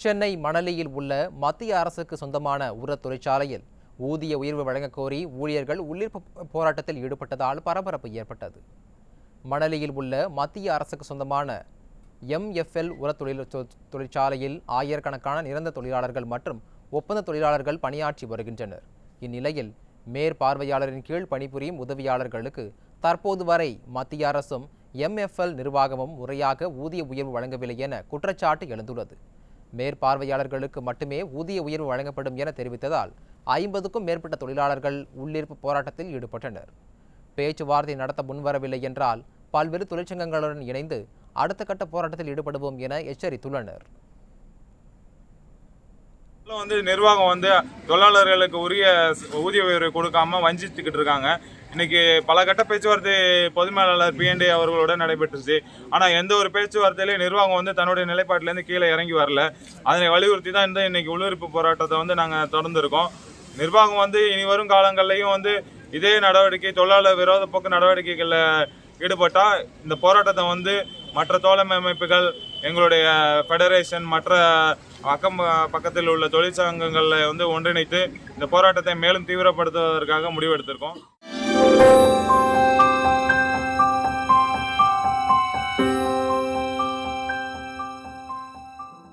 சென்னை மணலியில் உள்ள மத்திய அரசுக்கு சொந்தமான உர தொழிற்சாலையில் ஊதிய உயர்வு வழங்கக் கோரி ஊழியர்கள் உள்ளிருப்பு போராட்டத்தில் ஈடுபட்டதால் பரபரப்பு ஏற்பட்டது. மணலியில் உள்ள மத்திய அரசுக்கு சொந்தமான MFL உர தொழிற்சாலையில் ஆயிரக்கணக்கான நிரந்தர தொழிலாளர்கள் மற்றும் ஒப்பந்த தொழிலாளர்கள் பணியாற்றி வருகின்றனர். இந்நிலையில் மேற்பார்வையாளரின் கீழ் பணிபுரியும் உதவியாளர்களுக்கு தற்போது வரை மத்திய அரசும் MFL நிர்வாகமும் முறையாக ஊதிய உயர்வு வழங்கவில்லை என குற்றச்சாட்டு எழுந்துள்ளது. மேற்பார்வையாளர்களுக்கு மட்டுமே ஊதிய உயர்வு வழங்கப்படும் என தெரிவித்ததால் 50க்கும் மேற்பட்ட தொழிலாளர்கள் உள்ளிருப்பு போராட்டத்தில் ஈடுபட்டனர். பேச்சுவார்த்தை நடத்த முன்வரவில்லை என்றால் பல்வேறு தொழிற்சங்கங்களுடன் இணைந்து அடுத்த கட்ட போராட்டத்தில் ஈடுபடுவோம் என எச்சரித்துள்ளனர். நிர்வாகம் தொழிலாளர்களுக்கு உரிய ஊதிய உயர்வு கொடுக்காம வஞ்சிச்சுக்கிட்டு இருக்காங்க. இன்னைக்கு பல கட்ட பேச்சுவார்த்தை பொதுமேலாளர் PND அவர்களுடன் நடைபெற்றுச்சு. ஆனால் எந்த ஒரு பேச்சுவார்த்தையிலையும் நிர்வாகம் தன்னுடைய நிலைப்பாட்டிலேருந்து கீழே இறங்கி வரல. அதனை வலியுறுத்தி தான் இன்னைக்கு உள்ளிருப்பு போராட்டத்தை நாங்கள் தொடர்ந்துருக்கோம். நிர்வாகம் இனி வரும் காலங்கள்லையும் இதே நடவடிக்கை தொழிலாளர் விரோத போக்கு நடவடிக்கைகளில் ஈடுபட்டால் இந்த போராட்டத்தை மற்ற தோழமை அமைப்புகள், எங்களுடைய ஃபெடரேஷன், மற்ற பக்கத்தில் உள்ள தொழிற்சங்கங்களை ஒன்றிணைத்து இந்த போராட்டத்தை மேலும் தீவிரப்படுத்துவதற்காக முடிவெடுத்திருக்கோம்.